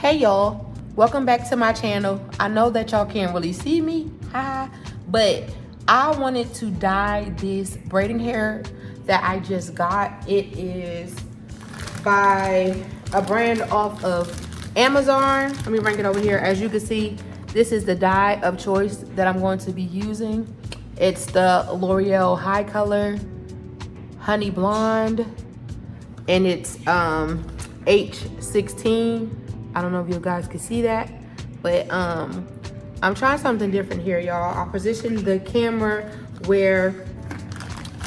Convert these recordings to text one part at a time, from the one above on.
Hey y'all, welcome back to my channel. I know that y'all can't really see me, but I wanted to dye this braiding hair that I just got. It is by a brand off of Amazon. Let me bring it over here. As you can see, this is the dye of choice that I'm going to be using. It's the L'Oreal HiColor Honey Blonde, and it's H16. I don't know if you guys can see that, but I'm trying something different here, y'all. I positioned the camera where,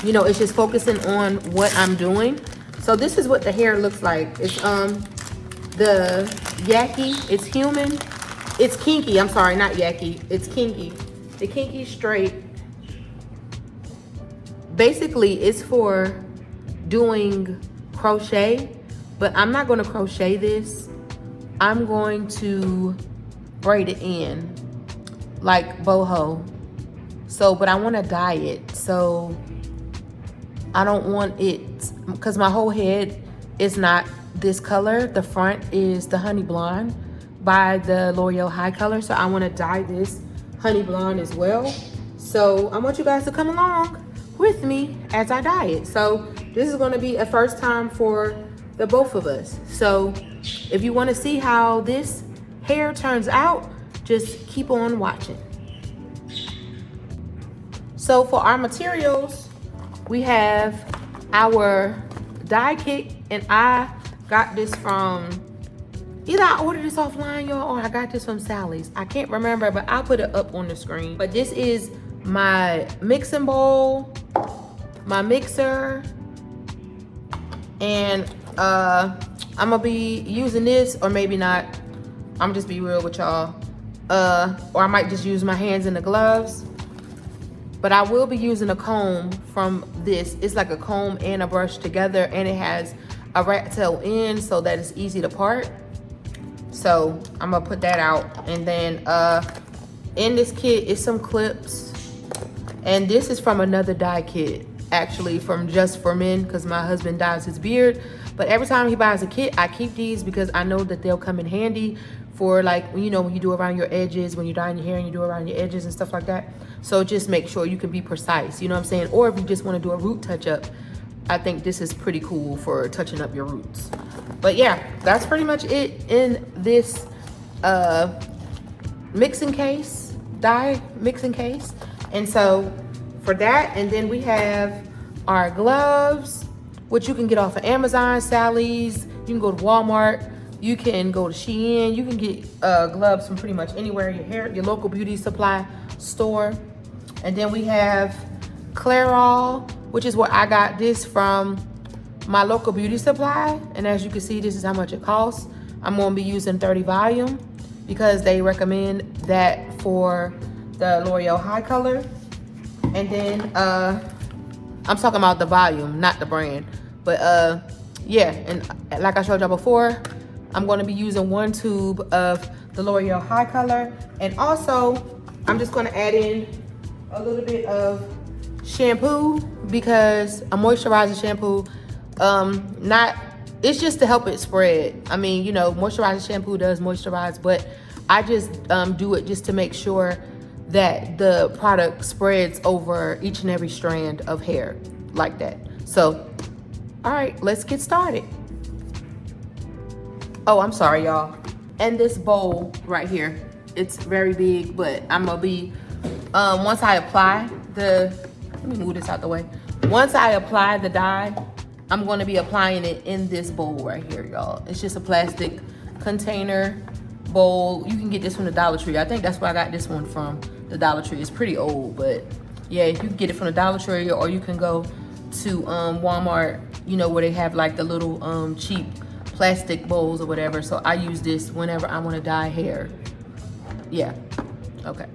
you know, it's just focusing on what I'm doing. So this is what the hair looks like. It's the yaki, it's human, it's kinky. I'm sorry, not yaki, it's kinky. The kinky straight. Basically, it's for doing crochet, but I'm not going to crochet this. I'm going to braid it in like boho. So, but I want to dye it. So I don't want it, because my whole head is not this color. The front is the honey blonde by the L'Oreal HiColor. So I want to dye this honey blonde as well. So I want you guys to come along with me as I dye it. So this is going to be a first time for the both of us. So if you want to see how this hair turns out, just keep on watching. So for our materials, we have our dye kit, and I got this from, either I ordered this offline, y'all, or I got this from Sally's. I can't remember, but I'll put it up on the screen. But this is my mixing bowl, my mixer, and I'm gonna be using this, or maybe not. I'm just be real with y'all. Or I might just use my hands in the gloves. But I will be using a comb from this. It's like a comb and a brush together, and it has a rat tail end so that it's easy to part. So I'm gonna put that out. And then in this kit is some clips. And this is from another dye kit, actually from Just For Men, because my husband dyes his beard. But every time he buys a kit, I keep these because I know that they'll come in handy for, like, you know, when you do around your edges, when you're dyeing your hair and you do around your edges and stuff like that. So just make sure you can be precise, you know what I'm saying? Or if you just want to do a root touch up, I think this is pretty cool for touching up your roots. But yeah, that's pretty much it in this mixing case, dye mixing case. And so for that, and then we have our gloves, which you can get off of Amazon, Sally's, you can go to Walmart, you can go to Shein, you can get gloves from pretty much anywhere, your local beauty supply store. And then we have Clairol, which is where I got this from, my local beauty supply. And as you can see, this is how much it costs. I'm gonna be using 30 volume because they recommend that for the L'Oreal HiColor. And then I'm talking about the volume, not the brand. But yeah, and like I showed y'all before, I'm going to be using 1 tube of the L'Oreal HiColor. And also, I'm just going to add in a little bit of shampoo, because a moisturizing shampoo, it's just to help it spread. I mean, you know, moisturizing shampoo does moisturize, but I just do it just to make sure that the product spreads over each and every strand of hair like that. So, all right, let's get started. Oh, I'm sorry, y'all. And this bowl right here, it's very big, but I'm gonna be, once I apply let me move this out the way. Once I apply the dye, I'm gonna be applying it in this bowl right here, y'all. It's just a plastic container bowl. You can get this from the Dollar Tree. I think that's where I got this one from, the Dollar Tree. It's pretty old, but yeah, you can get it from the Dollar Tree, or you can go to Walmart, you know, where they have like the little cheap plastic bowls or whatever. So I use this whenever I want to dye hair. Yeah, okay.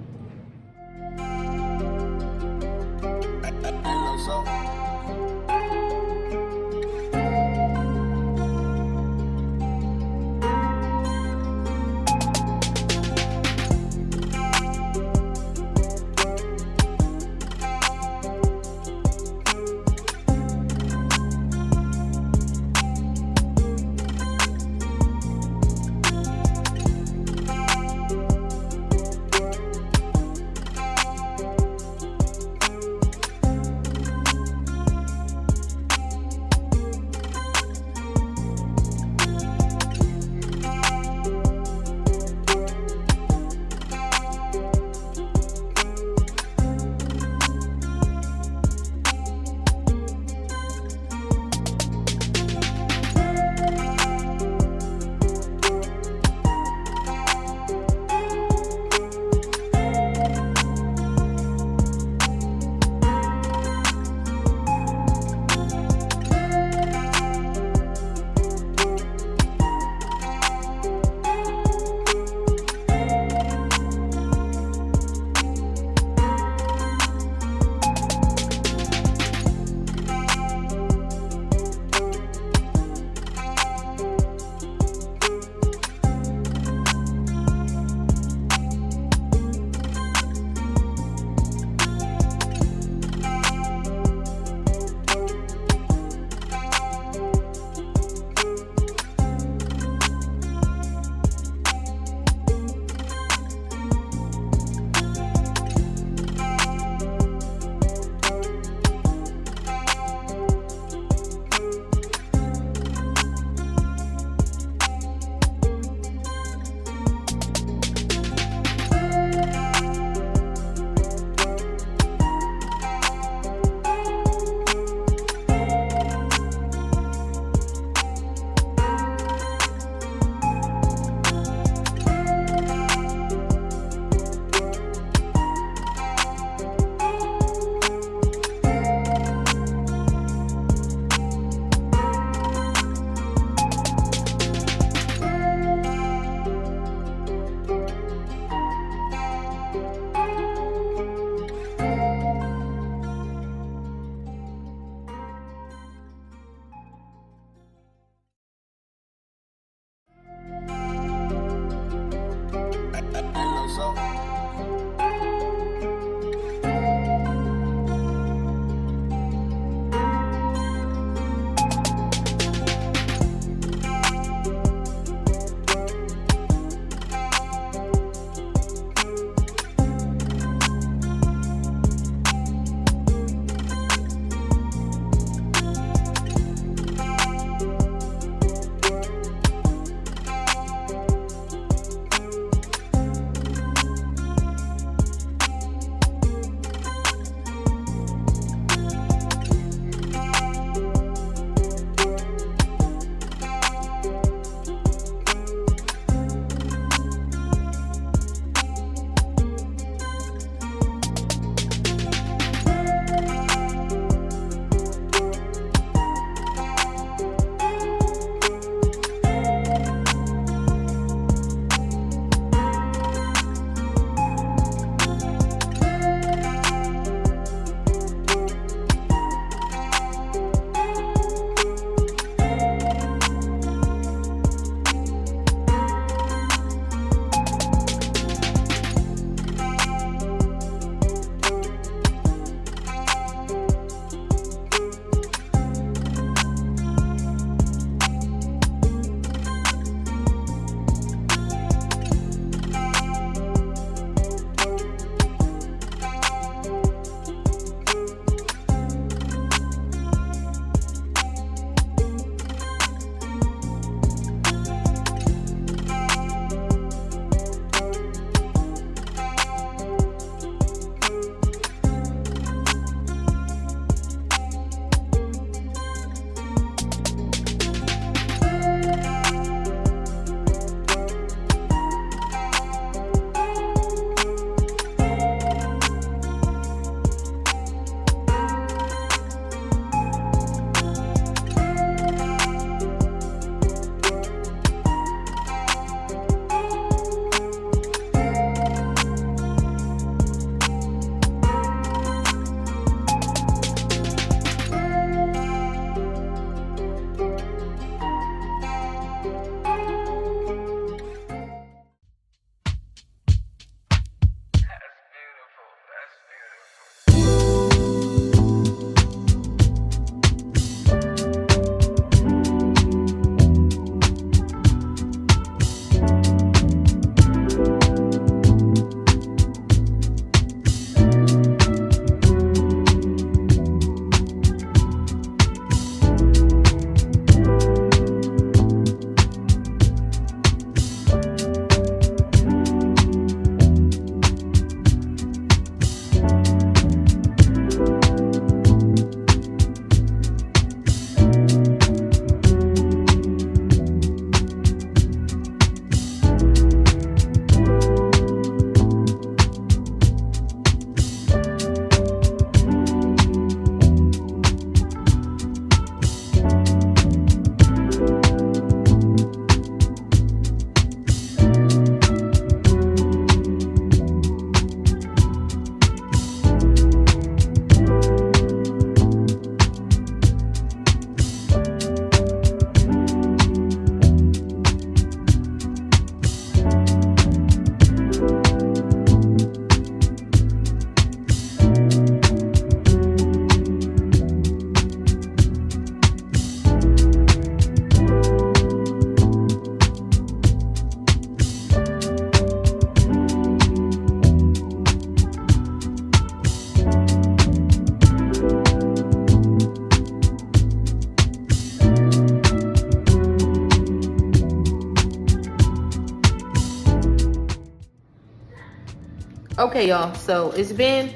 Okay, y'all, so it's been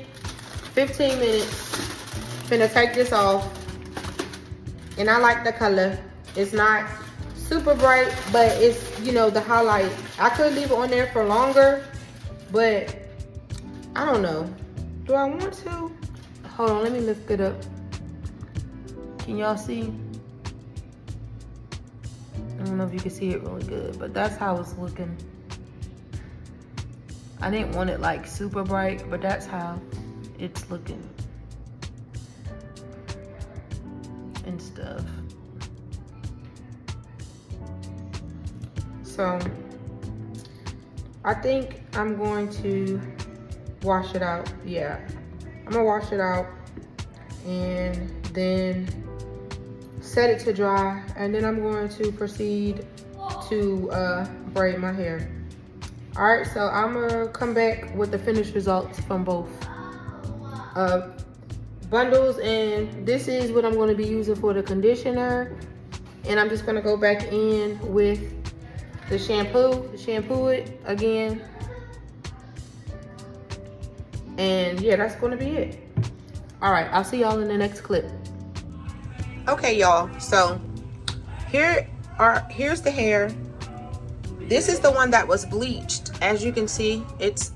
15 minutes. Finna take this off. And I like the color. It's not super bright, but it's, you know, the highlight. I could leave it on there for longer, but I don't know. Do I want to? Hold on, let me lift it up. Can y'all see? I don't know if you can see it really good, but that's how it's looking. I didn't want it like super bright, but that's how it's looking. And stuff. So I think I'm going to wash it out. Yeah, I'm gonna wash it out and then set it to dry, and then I'm going to proceed to braid my hair. All right, so I'm gonna come back with the finished results from both bundles, and this is what I'm going to be using for the conditioner. And I'm just going to go back in with the shampoo it again, and yeah, that's going to be it. All right, I'll see y'all in the next clip. Okay, y'all, so here's the hair. This is the one that was bleached. As you can see, it's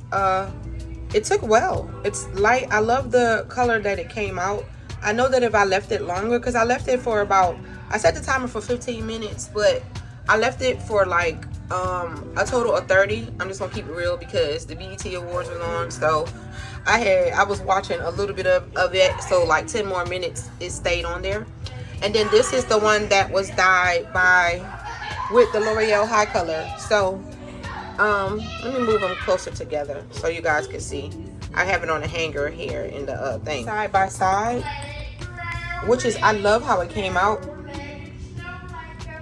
it took well. It's light. I love the color that it came out. I know that if I left it longer, because I left it for about, I set the timer for 15 minutes, but I left it for like a total of 30. I'm just gonna keep it real because the BET Awards were on, so I was watching a little bit of it, so like 10 more minutes it stayed on there. And then this is the one that was dyed with the L'Oreal HiColor. So let me move them closer together so you guys can see. I have it on a hanger here in the thing, side by side, which is, I love how it came out.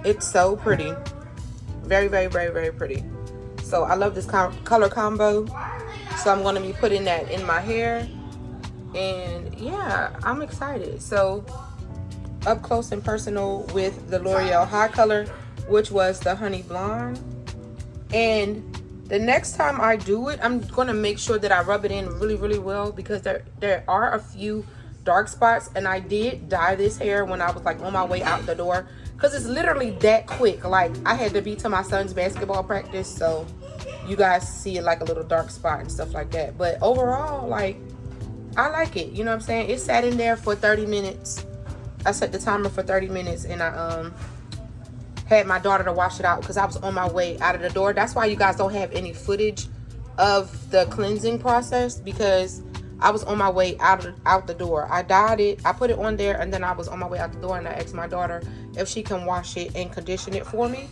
It's so pretty. Very, very, very, very pretty. So I love this color combo. So I'm going to be putting that in my hair. And yeah, I'm excited. So up close and personal with the L'Oreal HiColor, which was the Honey Blonde. And the next time I do it, I'm going to make sure that I rub it in really, really well, because there are a few dark spots. And I did dye this hair when I was like on my way out the door, because it's literally that quick. Like, I had to be to my son's basketball practice, so you guys see like a little dark spot and stuff like that. But overall, like, I like it. You know what I'm saying? It sat in there for 30 minutes. I set the timer for 30 minutes, and I had my daughter to wash it out because I was on my way out of the door. That's why you guys don't have any footage of the cleansing process, because I was on my way out the door. I dyed it, I put it on there, and then I was on my way out the door, and I asked my daughter if she can wash it and condition it for me.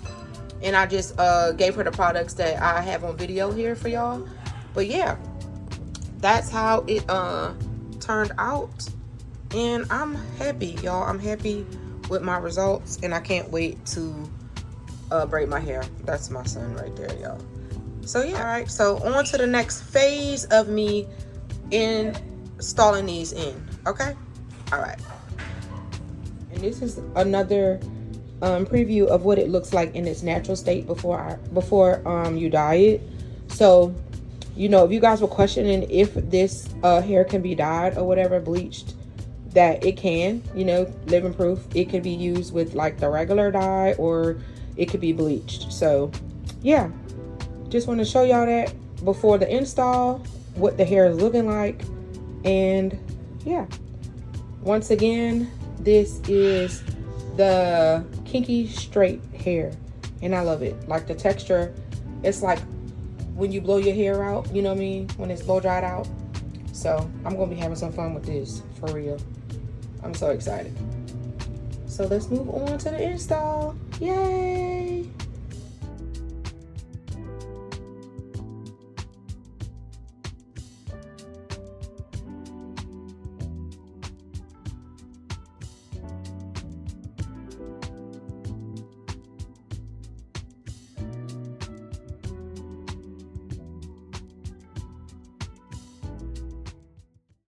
And I just gave her the products that I have on video here for y'all. But yeah, that's how it turned out. And I'm happy, y'all. I'm happy with my results, and I can't wait to braid my hair. That's my son right there, y'all. So yeah, all right, so on to the next phase of me installing these in. Okay, all right. And this is another preview of what it looks like in its natural state before you dye it. So, you know, if you guys were questioning if this hair can be dyed or whatever, bleached, that it can, you know, living proof. It can be used with like the regular dye, or it could be bleached. So yeah, just want to show y'all that before the install, what the hair is looking like. And yeah, once again, this is the kinky straight hair, and I love it. Like the texture, it's like when you blow your hair out, you know what I mean, when it's blow dried out. So I'm gonna be having some fun with this, for real. I'm so excited. So let's move on to the install. Yay!